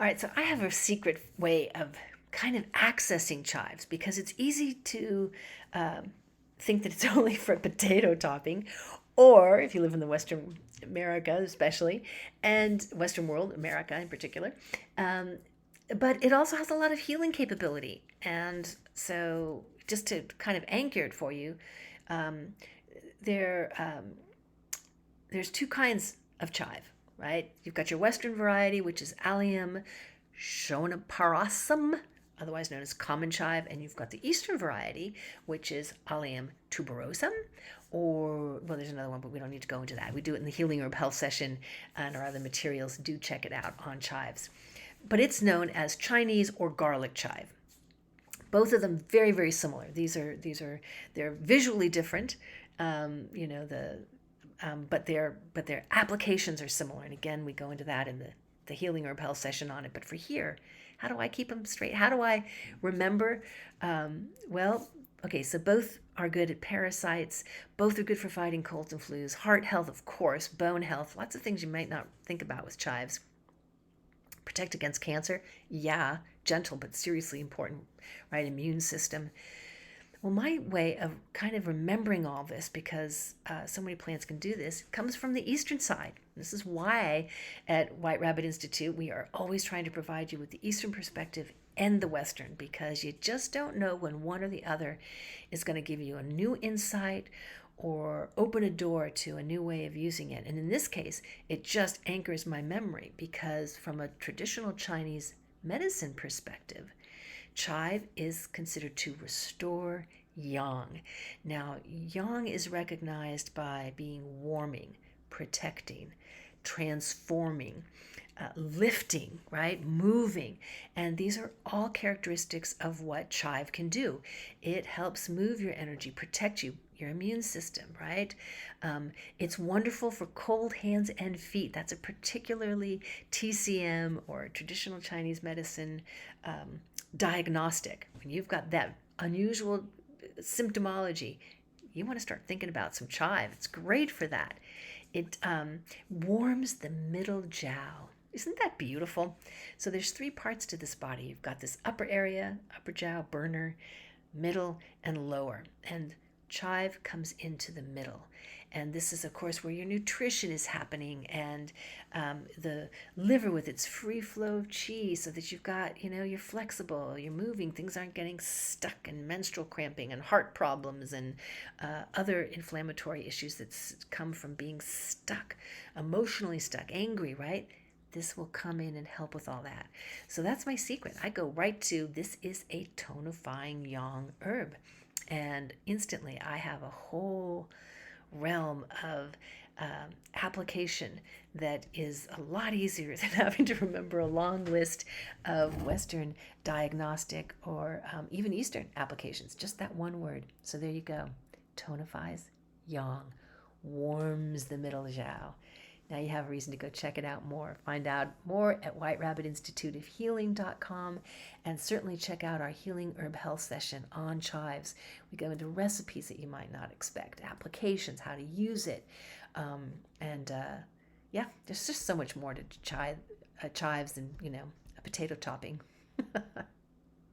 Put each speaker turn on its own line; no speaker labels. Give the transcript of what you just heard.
All right, so I have a secret way of kind of accessing chives because it's easy to think that it's only for potato topping, or if you live in the Western America, especially, and Western world, America in particular. Um, but it also has a lot of healing capability. And so, just to kind of anchor it for you, um, there there's two kinds of chive, right? You've got your Western variety, which is Allium shonaparosum, otherwise known as common chive, and you've got the Eastern variety, which is Allium tuberosum, or, well, there's another one, but we don't need to go into that. We do it in the Healing Herb Health session, and our other materials. Do check it out on chives. But it's known as Chinese or garlic chive. Both of them very, very similar. They're visually different. The but their applications are similar. And again, we go into that in the Healing Herb Health session on it. But for here, how do I keep them straight? How do I remember? Well, okay, so both are good at parasites. Both are good for fighting colds and flus. Heart health, of course. Bone health. Lots of things you might not think about with chives. Protect against cancer. Yeah, gentle but seriously important, right? Immune system. Well, my way of kind of remembering all this, because so many plants can do this, comes from the eastern side. This is why at White Rabbit Institute we are always trying to provide you with the eastern perspective and the western, because you just don't know when one or the other is going to give you a new insight or open a door to a new way of using it. And in this case, it just anchors my memory, because from a traditional Chinese medicine perspective, chive is considered to restore yang. Now, yang is recognized by being warming, protecting, transforming, lifting, right? Moving. And these are all characteristics of what chive can do. It helps move your energy, protect you, your immune system, right? It's wonderful for cold hands and feet. That's a particularly TCM or traditional Chinese medicine diagnostic. When you've got that unusual symptomology, you want to start thinking about some chive. It's great for that. It warms the middle jowl. Isn't that beautiful? So there's three parts to this body. You've got this upper area, upper jowl, burner, middle, and lower. And chive comes into the middle. And this is, of course, where your nutrition is happening, and the liver with its free flow of chi, so that you've got, you're flexible, you're moving, things aren't getting stuck, and menstrual cramping and heart problems and other inflammatory issues that come from being stuck, emotionally stuck, angry, right? This will come in and help with all that. So that's my secret. I go right to, this is a tonifying yang herb. And instantly I have a whole realm of application that is a lot easier than having to remember a long list of Western diagnostic or even Eastern applications. Just that one word. So there you go. Tonifies yang, warms the middle jiao. Now you have a reason to go check it out more. Find out more at whiterabbitinstituteofhealing.com, and certainly check out our Healing Herb Health session on chives. We go into recipes that you might not expect, applications, how to use it, and yeah, there's just so much more to chives than a potato topping.